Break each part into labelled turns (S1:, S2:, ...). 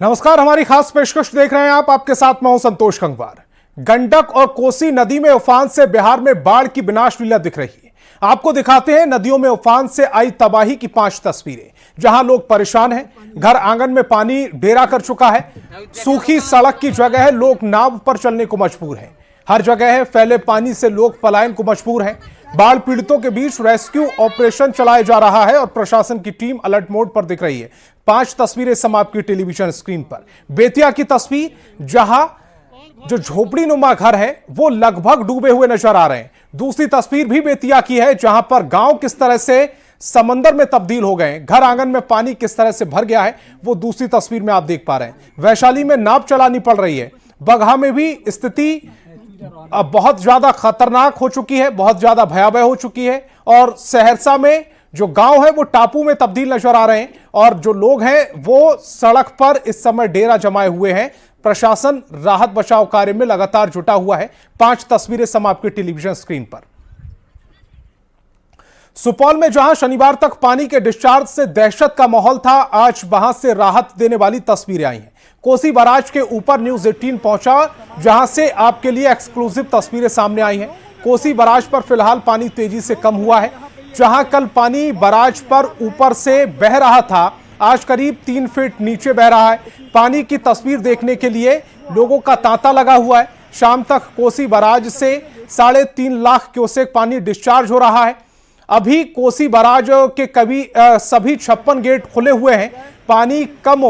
S1: नमस्कार, हमारी खास पेशकश देख रहे हैं आप। आपके साथ मैं हूं संतोष गंगवार। गंडक और कोसी नदी में उफान से बिहार में बाढ़ की विनाश लीला दिख रही है। आपको दिखाते हैं नदियों में उफान से आई तबाही की 5 तस्वीरें, जहां लोग परेशान हैं। घर आंगन में पानी डेरा कर चुका है। सूखी सड़क की जगह लोग नाव पर चलने को मजबूर हैं। हर जगह फैले पानी से लोग पलायन को मजबूर हैं। बाढ़ पीड़ितों के बीच रेस्क्यू ऑपरेशन चलाया जा रहा है और प्रशासन की टीम अलर्ट मोड पर दिख रही है। 5 तस्वीरें सम आपकी टेलीविजन स्क्रीन पर। बेतिया की तस्वीर, जहां जो झोपड़ी नुमा घर है वो लगभग डूबे हुए नजर आ रहे हैं। दूसरी तस्वीर भी बेतिया की है, जहां पर गांव किस तरह से समंदर में तब्दील हो गए, घर आंगन में पानी किस तरह से भर गया है, वो दूसरी तस्वीर में आप देख पा रहे हैं। वैशाली में नाव चलानी पड़ रही है। बगहा में भी स्थिति अब बहुत ज्यादा खतरनाक हो चुकी है, बहुत ज्यादा भयावह हो चुकी है। और सहरसा में जो गांव है वो टापू में तब्दील नजर आ रहे हैं और जो लोग हैं वो सड़क पर इस समय डेरा जमाए हुए हैं। प्रशासन राहत बचाव कार्य में लगातार जुटा हुआ है। 5 तस्वीरें सम आपके टेलीविजन स्क्रीन पर। सुपौल में जहां शनिवार तक पानी के डिस्चार्ज से दहशत का माहौल था, आज वहां से राहत देने वाली तस्वीरें आई हैं। कोसी बराज के ऊपर न्यूज 18 पहुंचा, जहां से आपके लिए एक्सक्लूसिव तस्वीरें सामने आई हैं। कोसी बराज पर फिलहाल पानी तेजी से कम हुआ है। जहां कल पानी बराज पर ऊपर से बह रहा था, आज करीब 3 फीट नीचे बह रहा है। पानी की तस्वीर देखने के लिए लोगों का तांता लगा हुआ है। शाम तक कोसी बराज से 3.5 लाख क्यूसेक पानी डिस्चार्ज हो रहा है। अभी कोसी बराज के सभी 56 गेट खुले हुए हैं। पानी कम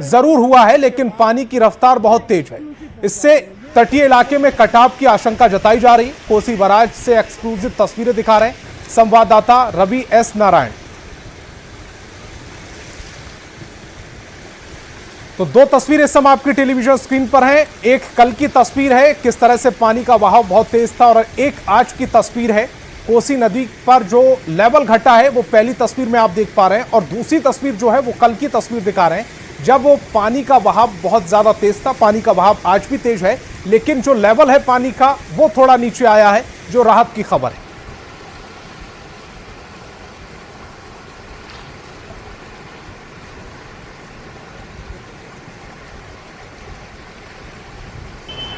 S1: जरूर हुआ है, लेकिन पानी की रफ्तार बहुत तेज है। इससे तटीय इलाके में कटाव की आशंका जताई जा रही। कोसी बराज से एक्सक्लूसिव तस्वीरें दिखा रहे हैं संवाददाता रवि एस नारायण। तो 2 तस्वीरें सम आपकी टेलीविजन स्क्रीन पर हैं। एक कल की तस्वीर है, किस तरह से पानी का बहाव बहुत तेज था, और एक आज की तस्वीर है। कोसी नदी पर जो लेवल घटा है वो पहली तस्वीर में आप देख पा रहे हैं, और दूसरी तस्वीर जो है वो कल की तस्वीर दिखा रहे हैं, जब वो पानी का बहाव बहुत ज्यादा तेज था। पानी का बहाव आज भी तेज है, लेकिन जो लेवल है पानी का वो थोड़ा नीचे आया है, जो राहत की खबर है।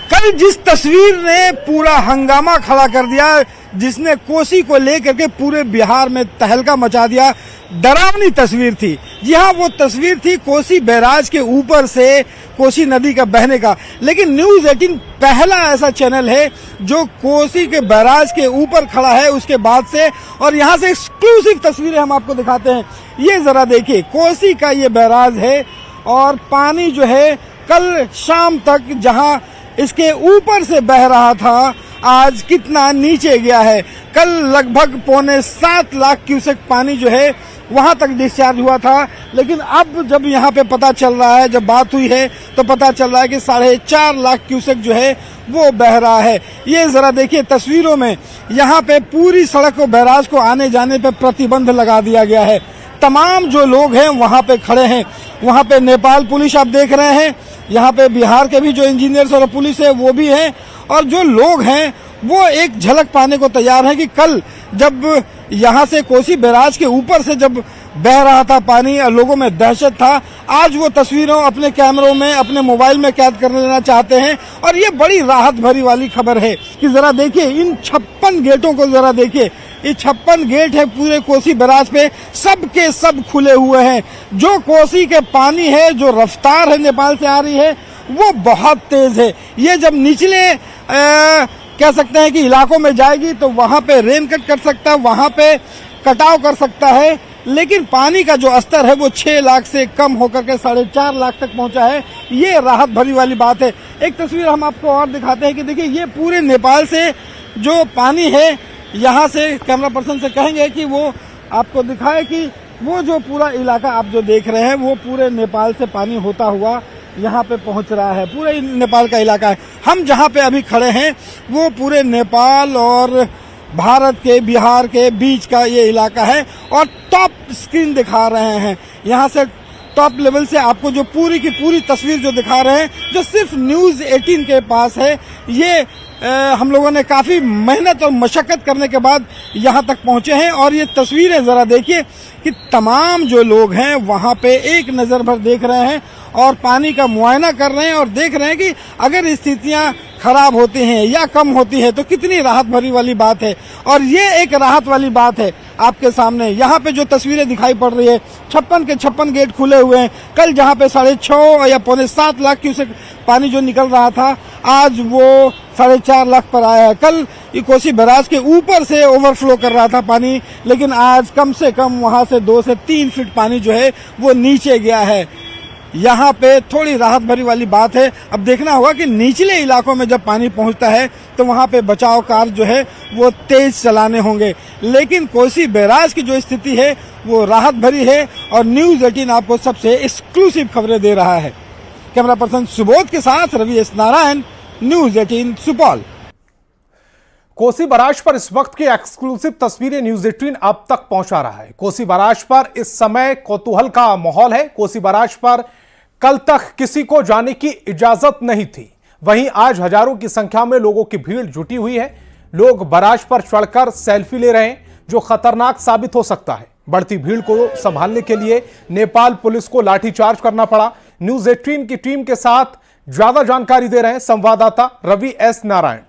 S2: कल जिस तस्वीर ने पूरा हंगामा खड़ा कर दिया, जिसने कोसी को लेकर के पूरे बिहार में तहलका मचा दिया, डरावनी तस्वीर थी। जी हाँ, वो तस्वीर थी कोसी बैराज के ऊपर से कोसी नदी का बहने का। लेकिन न्यूज 18 पहला ऐसा चैनल है जो कोसी के बैराज के ऊपर खड़ा है उसके बाद से, और यहाँ से एक्सक्लूसिव तस्वीरें हम आपको दिखाते हैं। ये जरा देखिए, कोसी का ये बैराज है और पानी जो है कल शाम तक जहाँ इसके ऊपर से बह रहा था, आज कितना नीचे गया है। कल लगभग 6.25 लाख क्यूसेक पानी जो है वहां तक डिस्चार्ज हुआ था, लेकिन अब जब यहाँ पे पता चल रहा है, जब बात हुई है तो पता चल रहा है कि 4.5 लाख क्यूसेक जो है वो बह रहा है। ये जरा देखिए तस्वीरों में, यहाँ पे पूरी सड़क को, बैराज को आने जाने पे प्रतिबंध लगा दिया गया है। तमाम जो लोग हैं वहाँ पे खड़े हैं। वहाँ पे नेपाल पुलिस आप देख रहे हैं, यहाँ पे बिहार के भी जो इंजीनियर्स और पुलिस है वो भी है, और जो लोग हैं वो एक झलक पाने को तैयार है कि कल जब यहाँ से कोसी बैराज के ऊपर से जब बह रहा था पानी और लोगों में दहशत था, आज वो तस्वीरों अपने कैमरों में, अपने मोबाइल में कैद कर लेना चाहते हैं। और ये बड़ी राहत भरी वाली खबर है कि जरा देखिए इन 56 गेटों को, जरा देखिए ये 56 गेट है पूरे कोसी बैराज पे, सब के सब खुले हुए हैं। जो कोसी के पानी है, जो रफ्तार है नेपाल से आ रही है, वो बहुत तेज है। ये जब निचले कह सकते हैं कि इलाकों में जाएगी तो वहां पे रेन कट कर सकता है, वहां पे कटाव कर सकता है, लेकिन पानी का जो स्तर है वो 6 लाख से कम होकर के 4.5 लाख तक पहुंचा है। ये राहत भरी वाली बात है। एक तस्वीर हम आपको और दिखाते हैं कि देखिए ये पूरे नेपाल से जो पानी है, यहाँ से कैमरा पर्सन से कहेंगे कि वो आपको दिखाए कि वो जो पूरा इलाका आप जो देख रहे हैं वो पूरे नेपाल से पानी होता हुआ यहाँ पे पहुंच रहा है। पूरे नेपाल का इलाका है। हम जहाँ पे अभी खड़े हैं वो पूरे नेपाल और भारत के, बिहार के बीच का ये इलाका है, और टॉप स्क्रीन दिखा रहे हैं। यहाँ से टॉप लेवल से आपको जो पूरी की पूरी तस्वीर जो दिखा रहे हैं, जो सिर्फ न्यूज 18 के पास है। ये हम लोगों ने काफी मेहनत और मशक्कत करने के बाद यहाँ तक पहुंचे हैं, और ये तस्वीरें जरा देखिए कि तमाम जो लोग हैं वहाँ पे एक नजर भर देख रहे हैं और पानी का मुआयना कर रहे हैं और देख रहे हैं कि अगर स्थितियां खराब होती हैं या कम होती है तो कितनी राहत भरी वाली बात है। और ये एक राहत वाली बात है आपके सामने। यहाँ पे जो तस्वीरें दिखाई पड़ रही है, 56 के 56 गेट खुले हुए हैं। कल जहाँ पे 6.5 या 6.25 लाख क्यूसेक पानी जो निकल रहा था, आज वो 4.5 लाख पर आया है। कल कोसी बैराज के ऊपर से ओवरफ्लो कर रहा था पानी, लेकिन आज कम से कम वहां से 2 से 3 फीट पानी जो है वो नीचे गया है। यहाँ पे थोड़ी राहत भरी वाली बात है। अब देखना होगा कि निचले इलाकों में जब पानी पहुंचता है तो वहां पे बचाव कार्य जो है वो तेज चलाने होंगे। लेकिन कोसी बैराज की जो स्थिति है वो राहत भरी है और न्यूज 18 आपको सबसे एक्सक्लूसिव खबरें दे रहा है। कैमरा पर्सन सुबोध के साथ Ravi S Narayan, News 18 Supaul.
S1: Kosi barrage पर इस वक्त की एक्सक्लूसिव तस्वीरें न्यूज 18 अब तक पहुंचा रहा है। कोसी बैराज पर इस समय कौतूहल का माहौल है। कोसी बैराज पर कल तक किसी को जाने की इजाजत नहीं थी, वहीं आज हजारों की संख्या में लोगों की भीड़ जुटी हुई है। लोग बैराज पर चढ़कर सेल्फी ले रहे हैं, जो खतरनाक साबित हो सकता है। बढ़ती भीड़ को संभालने के लिए नेपाल पुलिस को लाठीचार्ज करना पड़ा। न्यूज 18 की टीम के साथ ज्यादा जानकारी दे रहे हैं संवाददाता रवि एस नारायण।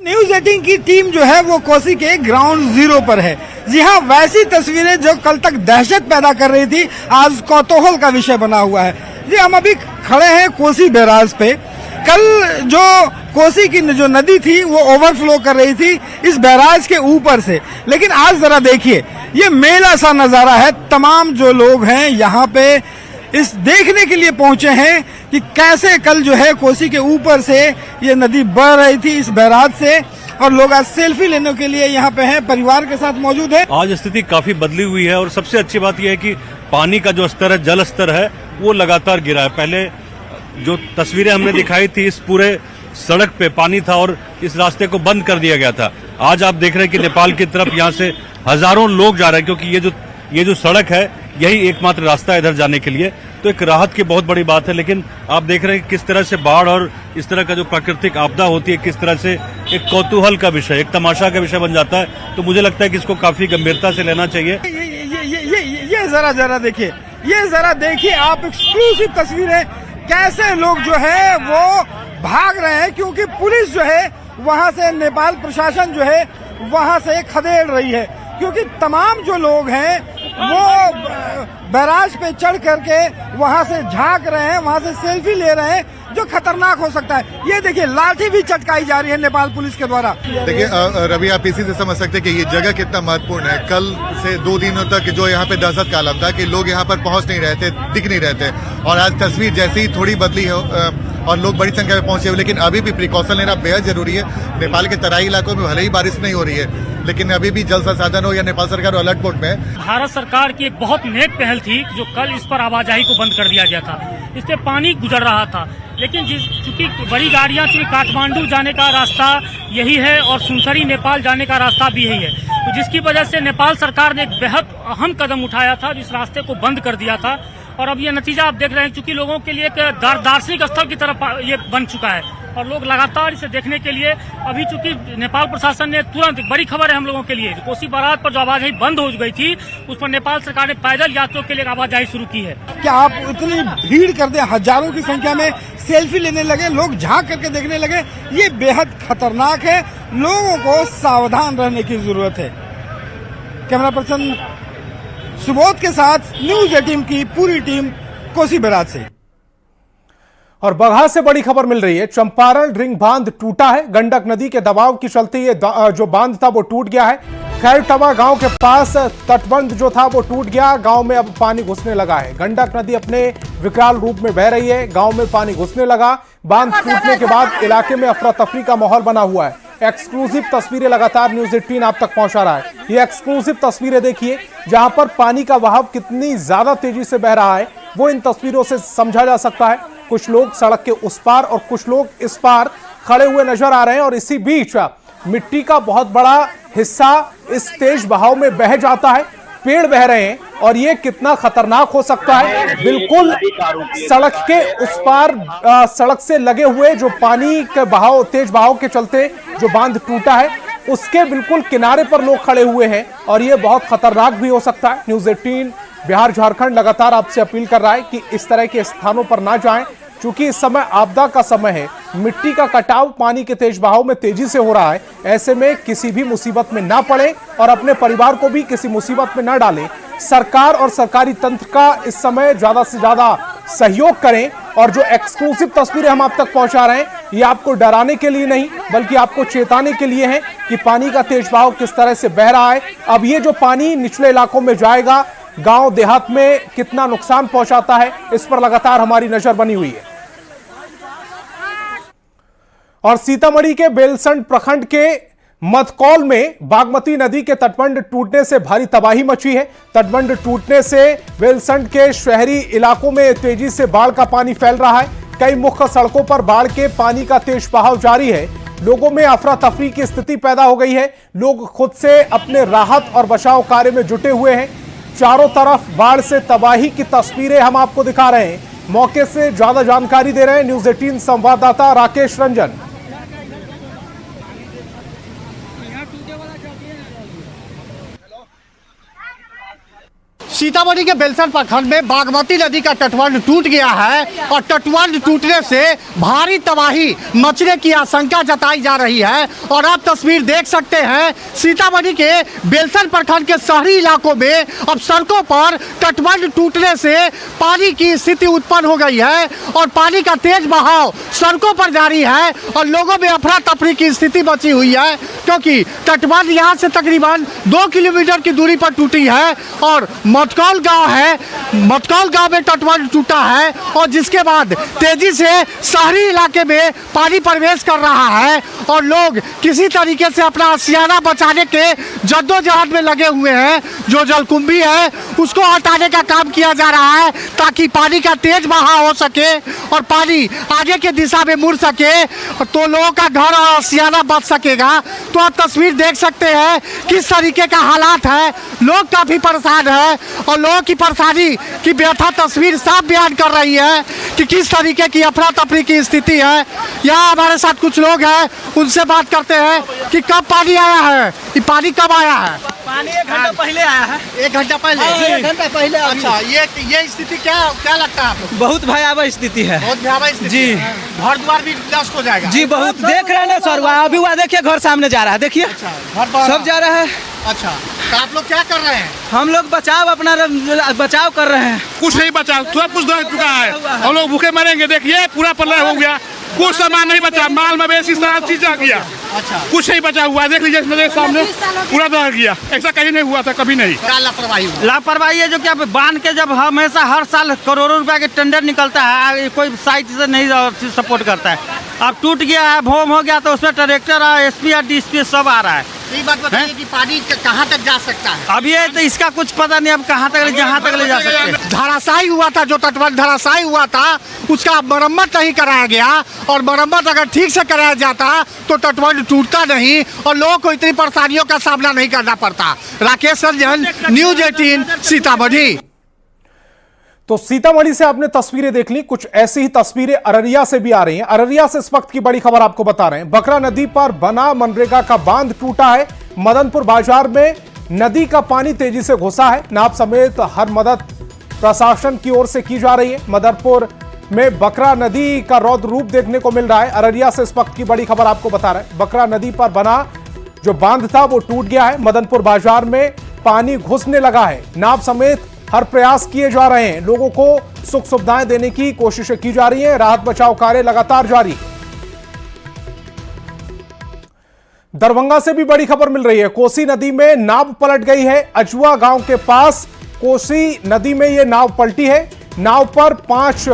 S2: न्यूज 18 की टीम जो है वो कोसी के ग्राउंड जीरो पर है। जी हाँ, वैसी तस्वीरें जो कल तक दहशत पैदा कर रही थी आज कौतूहल का विषय बना हुआ है। जी, हम अभी खड़े हैं कोसी बैराज पे। कल जो कोसी की जो नदी थी वो ओवरफ्लो कर रही थी इस बैराज के ऊपर से, लेकिन आज जरा देखिए ये मेला सा नजारा है। तमाम जो लोग हैं यहाँ पे इस देखने के लिए पहुंचे हैं कि कैसे कल जो है कोसी के ऊपर से ये नदी बह रही थी इस बैराज से, और लोग आज सेल्फी लेने के लिए यहाँ पे हैं, परिवार के साथ मौजूद है।
S3: आज स्थिति काफी बदली हुई है और सबसे अच्छी बात यह है कि पानी का जो स्तर है, जल स्तर है, वो लगातार गिरा है। पहले जो तस्वीरें हमने दिखाई थी, इस पूरे सड़क पे पानी था और इस रास्ते को बंद कर दिया गया था। आज आप देख रहे हैं कि नेपाल की तरफ यहाँ से हजारों लोग जा रहे हैं, क्योंकि ये जो सड़क है यही एकमात्र रास्ता है इधर जाने के लिए। तो एक राहत की बहुत बड़ी बात है। लेकिन आप देख रहे हैं किस तरह से बाढ़ और इस तरह का जो प्राकृतिक आपदा होती है, किस तरह से एक कौतूहल का विषय, एक तमाशा का विषय बन जाता है। तो मुझे लगता है कि इसको काफी गंभीरता से लेना चाहिए।
S2: ये जरा देखिए, ये जरा देखिए आप एक्सक्लूसिव तस्वीरें, कैसे लोग जो है वो भाग रहे हैं, क्योंकि पुलिस जो है वहां से, नेपाल प्रशासन जो है वहां से खदेड़ रही है। क्योंकि तमाम जो लोग हैं वो बैराज पे चढ़ करके वहां से झांक रहे हैं, वहां से सेल्फी ले रहे हैं, जो खतरनाक हो सकता है। ये देखिए लाठी भी चटकाई जा रही है नेपाल पुलिस के द्वारा।
S4: देखिए रवि, आप इसी से समझ सकते हैं कि ये जगह कितना महत्वपूर्ण है। कल से 2 दिनों तक जो यहाँ पे दहशत का आलम था कि लोग यहाँ पर पहुंच नहीं रहे थे, दिख नहीं रहे थे, और आज तस्वीर जैसे ही थोड़ी बदली हो और लोग बड़ी संख्या में पहुंचे हुए, लेकिन अभी भी प्रिकॉशन लेना बेहद जरूरी है। नेपाल के तराई इलाकों में भले ही बारिश नहीं हो रही है, लेकिन अभी भी जल संसाधन हो या नेपाल सरकार अलर्ट मोड में है।
S5: भारत सरकार की एक बहुत नेक पहल थी जो कल इस पर आवाजाही को बंद कर दिया गया था। इस पे पानी गुजर रहा था, लेकिन चूंकि बड़ी गाड़ियां, चूंकि काठमांडू जाने का रास्ता यही है और सुनसरी नेपाल जाने का रास्ता भी यही है, तो जिसकी वजह से नेपाल सरकार ने एक बेहद अहम कदम उठाया था, इस रास्ते को बंद कर दिया था। और अब ये नतीजा आप देख रहे हैं, क्योंकि लोगों के लिए एक दार्शनिक स्थल की तरफ ये बन चुका है और लोग लगातार इसे देखने के लिए, अभी चूंकि नेपाल प्रशासन ने तुरंत, बड़ी खबर है हम लोगों के लिए, कोसी बैराज पर जो आवाजाही बंद हो गई थी उस पर नेपाल सरकार ने पैदल यात्रियों के लिए आवाजाही शुरू की है।
S2: क्या आप इतनी भीड़ कर दे, हजारों की संख्या में सेल्फी लेने लगे, लोग झांक करके देखने लगे, ये बेहद खतरनाक है। लोगों को सावधान रहने की जरूरत है। कैमरा पर्सन सुबोध के साथ न्यूज 18 की पूरी टीम कोसी बैराज से।
S1: और बगहा से बड़ी खबर मिल रही है। चंपारण रिंग बांध टूटा है। गंडक नदी के दबाव के चलते ये जो बांध था वो टूट गया है। खैरटवा गांव के पास तटबंध जो था वो टूट गया। गांव में अब पानी घुसने लगा है। गंडक नदी अपने विकराल रूप में बह रही है। गांव में पानी घुसने लगा। बांध टूटने के बाद इलाके में अफरा तफरी का माहौल बना हुआ है। एक्सक्लूसिव तस्वीरें लगातार न्यूज 18 आप तक पहुंचा रहा है। ये एक्सक्लूसिव तस्वीरें देखिए, जहां पर पानी का बहाव कितनी ज्यादा तेजी से बह रहा है वो इन तस्वीरों से समझा जा सकता है। कुछ लोग सड़क के उस पार और कुछ लोग इस पार खड़े हुए नजर आ रहे हैं और इसी बीच मिट्टी का बहुत बड़ा हिस्सा इस तेज बहाव में बह जाता है। पेड़ बह रहे हैं और ये कितना खतरनाक हो सकता है। बिल्कुल सड़क के उस पार सड़क से लगे हुए जो पानी के बहाव, तेज बहाव के चलते जो बांध टूटा है, उसके बिल्कुल किनारे पर लोग खड़े हुए हैं और ये बहुत खतरनाक भी हो सकता है। न्यूज 18 बिहार झारखंड लगातार आपसे अपील कर रहा है कि इस तरह के स्थानों पर ना जाएं, क्योंकि इस समय आपदा का समय है। मिट्टी का कटाव पानी के तेज बहाव में तेजी से हो रहा है। ऐसे में किसी भी मुसीबत में ना पड़े और अपने परिवार को भी किसी मुसीबत में ना डालें। सरकार और सरकारी तंत्र का इस समय ज्यादा से ज्यादा सहयोग करें। और जो एक्सक्लूसिव तस्वीरें हम आप तक पहुंचा रहे हैं, ये आपको डराने के लिए नहीं बल्कि आपको चेताने के लिए है कि पानी का तेज बहाव किस तरह से बह रहा है। अब ये जो पानी निचले इलाकों में जाएगा, गांव देहात में कितना नुकसान पहुंचाता है, इस पर लगातार हमारी नजर बनी हुई है। और सीतामढ़ी के बेलसंड प्रखंड के मधकौल में बागमती नदी के तटबंध टूटने से भारी तबाही मची है। तटबंध टूटने से बेलसंड के शहरी इलाकों में तेजी से बाढ़ का पानी फैल रहा है। कई मुख्य सड़कों पर बाढ़ के पानी का तेज बहाव जारी है। लोगों में अफरा तफरी की स्थिति पैदा हो गई है। लोग खुद से अपने राहत और बचाव कार्य में जुटे हुए हैं। चारों तरफ बाढ़ से तबाही की तस्वीरें हम आपको दिखा रहे हैं। मौके से ज्यादा जानकारी दे रहे हैं न्यूज़ 18 संवाददाता राकेश रंजन।
S6: सीतामढ़ी के बेलसंड प्रखंड में बागमती नदी का तटबंध टूट गया है और तटबंध टूटने से भारी तबाही मचने की आशंका जताई जा रही है। और आप तस्वीर देख सकते हैं, सीतामढ़ी के बेलसंड प्रखंड के शहरी इलाकों में अब सड़कों पर तटबंध टूटने से पानी की स्थिति उत्पन्न हो गई है और पानी का तेज बहाव सड़कों पर जारी है और लोगों में अफरा तफरी की स्थिति बची हुई है, क्योंकि तटबंध यहाँ से तकरीबन 2 किलोमीटर की दूरी पर टूटी है और मटकौल गांव है। मटकौल गांव में तटबंध टूटा है और जिसके बाद तेजी से शहरी इलाके में पानी प्रवेश कर रहा है और लोग किसी तरीके से अपना आशियाना बचाने के जद्दोजहद में लगे हुए हैं। जो जलकुंभी है उसको हटाने का काम किया जा रहा है ताकि पानी का तेज बहाव हो सके और पानी आगे के दिशा में मुड़ सके, तो लोगों का घर और आशियाना बच सकेगा। तो आप तस्वीर देख सकते हैं किस तरीके का हालात है। लोग काफी परेशान है और लोगों की परेशानी की व्यथा तस्वीर साफ बयान कर रही है कि किस तरीके की अफरा तफरी की स्थिति है। यहाँ हमारे साथ कुछ लोग हैं, उनसे बात करते हैं कि कब पानी आया है, ये पानी कब आया है।
S7: पानी 1 घंटा पहले आया है।
S6: 1 घंटा पहले?
S7: 1 घंटा पहले।
S6: अच्छा, ये स्थिति क्या लगता है आपको?
S7: बहुत भयावह स्थिति है।
S6: बहुत भयावह स्थिति
S7: जी।
S6: घर द्वार भी नष्ट हो जाएगा
S7: जी, बहुत देख रहे हैं ना सर, अभी हुआ देखिए घर सामने जा रहा है, देखिए सब जा रहा है।
S6: अच्छा, तो आप लोग क्या कर रहे हैं?
S7: हम लोग बचाव कर रहे हैं।
S8: कुछ नहीं बचा, सब कुछ दे चुका है। हम लोग भूखे मरेंगे। देखिए पूरा प्रलय हो गया, कुछ सामान नहीं बचा, माल मवेशी सारा चीज जा गया।
S6: अच्छा,
S8: कुछ नहीं बचा हुआ, देख लीजिए मेरे सामने पूरा दह गया। ऐसा कहीं नहीं हुआ था, कभी नहीं।
S6: क्या लापरवाही हुई?
S7: लापरवाही है जो कि बांध के जब हमेशा हर साल करोड़ों रुपए के टेंडर निकलता है, कोई साइट से नहीं सपोर्ट करता है। अब टूट गया है, भोम हो गया, तो उसमें ट्रैक्टर और एसपी और डीएसपी सब आ रहा है।
S6: ये बात बताइए कि पानी कहाँ तक जा सकता है?
S7: अब ये तो इसका कुछ पता नहीं, अब कहाँ तक जहाँ तक ले जा सकते हैं।
S6: धराशायी हुआ था, जो तटबंध धराशायी हुआ था उसका मरम्मत नहीं कराया गया और मरम्मत अगर ठीक से कराया जाता तो तटबंध टूटता नहीं और लोगों को इतनी परेशानियों का सामना नहीं करना पड़ता। राकेश रंजन, न्यूज़ 18 सीतामढ़ी।
S1: तो सीतामढ़ी से आपने तस्वीरें देख ली, कुछ ऐसी ही तस्वीरें अररिया से भी आ रही हैं। अररिया से इस वक्त की बड़ी खबर आपको बता रहे हैं। बकरा नदी पर बना मनरेगा का बांध टूटा है। मदनपुर बाजार में नदी का पानी तेजी से घुसा है। नाव समेत हर मदद प्रशासन की ओर से की जा रही है। मदनपुर में बकरा नदी का रौद्र रूप देखने को मिल रहा है। अररिया से इस वक्त की बड़ी खबर आपको बता रहे हैं। बकरा नदी पर बना जो बांध था वो टूट गया है। मदनपुर बाजार में पानी घुसने लगा है। नाव समेत हर प्रयास किए जा रहे हैं। लोगों को सुख सुविधाएं देने की कोशिशें की जा रही हैं। राहत बचाव कार्य लगातार जारी। दरभंगा से भी बड़ी खबर मिल रही है। कोसी नदी में नाव पलट गई है। अजुआ गांव के पास कोसी नदी में यह नाव पलटी है। नाव पर 5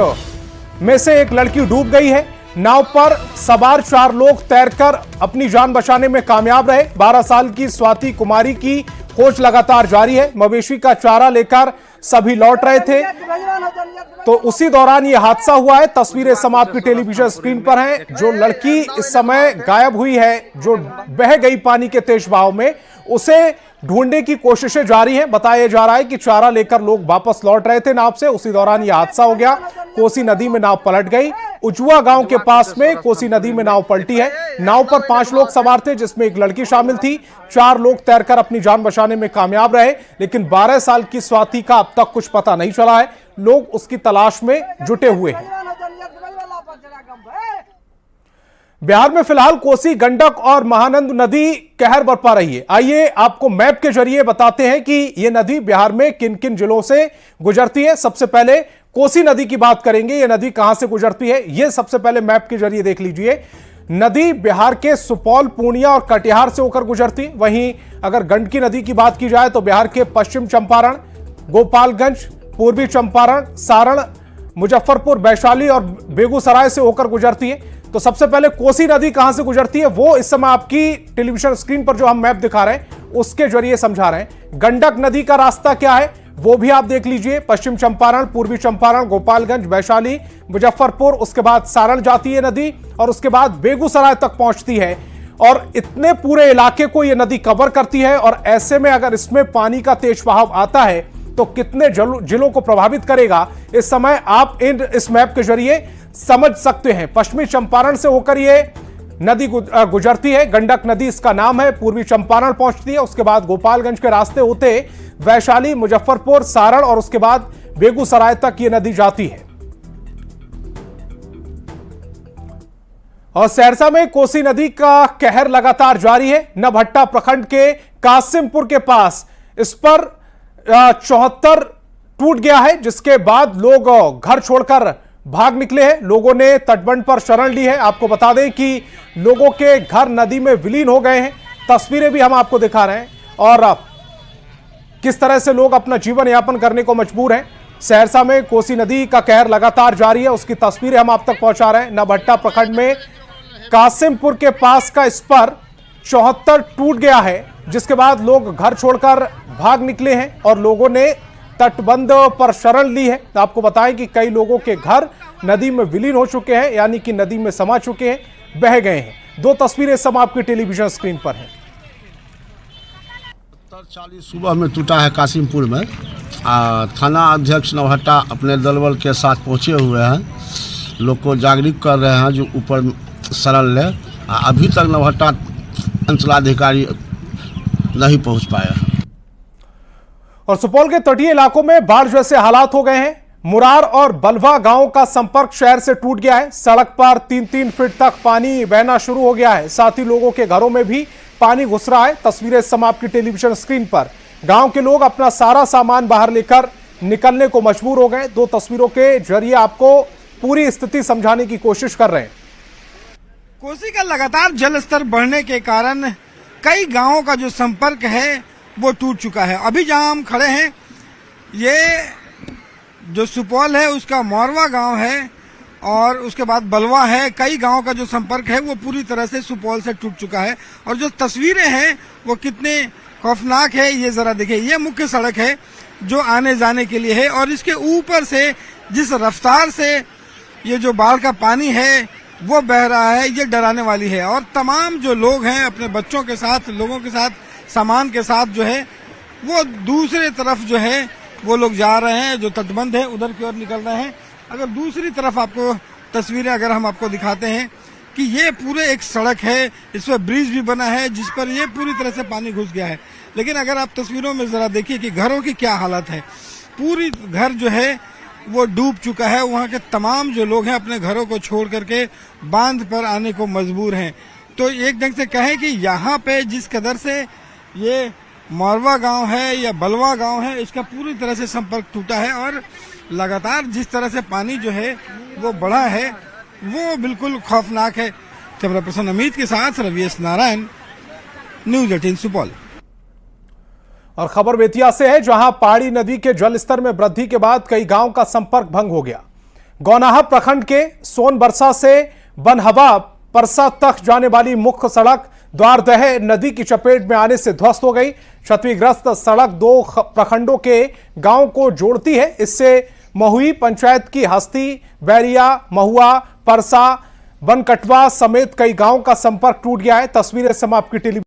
S1: में से एक लड़की डूब गई है। नाव पर सवार 4 लोग तैरकर अपनी जान बचाने में कामयाब रहे। 12 साल की स्वाति कुमारी की खोज लगातार जारी है। मवेशी का चारा लेकर सभी लौट रहे थे तो उसी दौरान यह हादसा हुआ है। तस्वीरें सम आपकी टेलीविजन स्क्रीन पर हैं। जो लड़की इस समय गायब हुई है, जो बह गई पानी के तेज बहाव में, उसे ढूंढने की कोशिशें जारी हैं। बताया जा रहा है कि चारा लेकर लोग वापस लौट रहे थे नाव से, उसी दौरान यह हादसा हो गया। कोसी नदी में नाव पलट गई। उजुआ गांव के पास में कोसी नदी में नाव पलटी है। नाव पर 5 लोग सवार थे, जिसमें एक लड़की शामिल थी। 4 लोग तैरकर अपनी जान बचाने में कामयाब रहे, लेकिन 12 साल की स्वाति का अब तक कुछ पता नहीं चला है। लोग उसकी तलाश में जुटे हुए हैं। बिहार में फिलहाल कोसी, गंडक और महानंद नदी कहर बरपा रही है। आइए आपको मैप के जरिए बताते हैं कि यह नदी बिहार में किन किन जिलों से गुजरती है। सबसे पहले कोसी नदी की बात करेंगे। यह नदी कहां से गुजरती है, यह सबसे पहले मैप के जरिए देख लीजिए। नदी बिहार के सुपौल, पूर्णिया और कटिहार से होकर गुजरती। वहीं अगर गंडकी नदी की बात की जाए तो बिहार के पश्चिम चंपारण, गोपालगंज, पूर्वी चंपारण, सारण, मुजफ्फरपुर, वैशाली और बेगूसराय से होकर गुजरती है। तो सबसे पहले कोसी नदी कहां से गुजरती है वो इस समय आपकी टेलीविजन स्क्रीन पर जो हम मैप दिखा रहे हैं उसके जरिए समझा रहे हैं। गंडक नदी का रास्ता क्या है वो भी आप देख लीजिए। पश्चिम चंपारण, पूर्वी चंपारण, गोपालगंज, वैशाली, मुजफ्फरपुर, उसके बाद सारण जाती है नदी और उसके बाद बेगूसराय तक पहुंचती है। और इतने पूरे इलाके को यह नदी कवर करती है। और ऐसे में अगर इसमें पानी का तेज बहाव आता है तो कितने जिलों को प्रभावित करेगा, इस समय आप इस मैप के जरिए समझ सकते हैं। पश्चिमी चंपारण से होकर यह नदी गुजरती है, गंडक नदी इसका नाम है। पूर्वी चंपारण पहुंचती है, उसके बाद गोपालगंज के रास्ते होते वैशाली, मुजफ्फरपुर, सारण और उसके बाद बेगूसराय तक यह नदी जाती है। और सहरसा में कोसी नदी का कहर लगातार जारी है। नवहट्टा प्रखंड के कासिमपुर के पास इस पर 74 टूट गया है, जिसके बाद लोग घर छोड़कर भाग निकले हैं। लोगों ने तटबंध पर शरण ली है। आपको बता दें कि लोगों के घर नदी में विलीन हो गए हैं। तस्वीरें भी हम आपको दिखा रहे हैं और किस तरह से लोग अपना जीवन यापन करने को मजबूर हैं। सहरसा में कोसी नदी का कहर लगातार जारी है, उसकी तस्वीरें हम आप तक पहुंचा रहे हैं। नवहट्टा प्रखंड में कासिमपुर के पास का इस पर 74 टूट गया है, जिसके बाद लोग घर छोड़कर भाग निकले हैं और लोगों ने तटबंध पर शरण ली है। तो आपको बताएं कि कई लोगों के घर नदी में विलीन हो चुके हैं, यानी कि नदी में समा चुके हैं, बह गए हैं। 2 तस्वीरें सब आपकी टेलीविजन स्क्रीन पर हैं।
S9: 40 सुबह में टूटा है कासिमपुर में। थाना अध्यक्ष नवहट्टा अपने दलबल के साथ पहुंचे हुए हैं, लोग को जागरूक कर रहे हैं जो ऊपर शरण ले। अभी तक नवहट्टा अंचलाधिकारी नहीं पहुंच पाए हैं।
S1: और सुपौल के तटीय इलाकों में बाढ़ जैसे हालात हो गए हैं। मुरार और बलवा गांव का संपर्क शहर से टूट गया है। सड़क पर 3-3 फीट तक पानी बहना शुरू हो गया है। साथ ही लोगों के घरों में भी पानी घुस रहा है। तस्वीरें सम आपकी टेलीविजन स्क्रीन पर। गांव के लोग अपना सारा सामान बाहर लेकर निकलने को मजबूर हो गए। 2 तस्वीरों के जरिए आपको पूरी स्थिति समझाने की कोशिश कर रहे हैं।
S2: कोसी का लगातार जल स्तर बढ़ने के कारण कई गांवों का जो संपर्क है वो टूट चुका है। अभी जहां हम खड़े हैं ये जो सुपौल है उसका मोरवा गांव है और उसके बाद बलवा है। कई गांवों का जो संपर्क है वो पूरी तरह से सुपौल से टूट चुका है। और जो तस्वीरें हैं वो कितने खौफनाक है ये जरा देखिए। ये मुख्य सड़क है जो आने जाने के लिए है और इसके ऊपर से जिस रफ्तार से ये जो बाढ़ का पानी है वो बह रहा है, ये डराने वाली है। और तमाम जो लोग हैं अपने बच्चों के साथ, लोगों के साथ, सामान के साथ जो है वो दूसरे तरफ जो है वो लोग जा रहे हैं। जो तटबंध है उधर की ओर निकल रहे हैं। अगर दूसरी तरफ आपको तस्वीरें अगर हम आपको दिखाते हैं कि ये पूरे एक सड़क है, इस पर ब्रिज भी बना है जिस पर ये पूरी तरह से पानी घुस गया है। लेकिन अगर आप तस्वीरों में जरा देखिए कि घरों की क्या हालत है। पूरी घर जो है वो डूब चुका है। वहाँ के तमाम जो लोग हैं अपने घरों को छोड़ करके बांध पर आने को मजबूर हैं। तो एक ढंग से कहें कि यहाँ पे जिस कदर से ये मोरवा गांव है या बलवा गांव है इसका पूरी तरह से संपर्क टूटा है और लगातार जिस तरह से पानी जो है वो बढ़ा है वो बिल्कुल खौफनाक है। कैमरा पर्सन अमित के साथ रविएस नारायण, न्यूज 18 सुपौल।
S1: और खबर बेतिया से है, जहां पहाड़ी नदी के जलस्तर में वृद्धि के बाद कई गांव का संपर्क भंग हो गया। गौनाहा प्रखंड के सोनबरसा से बनहवा परसा तक जाने वाली मुख्य सड़क द्वारदह नदी की चपेट में आने से ध्वस्त हो गई। क्षतिग्रस्त सड़क 2 प्रखंडों के गांव को जोड़ती है। इससे महुई पंचायत की हस्ती, बैरिया, महुआ, परसा, बनकटवा समेत कई गांव का संपर्क टूट गया है। तस्वीरें समाप्त की टेलीविजन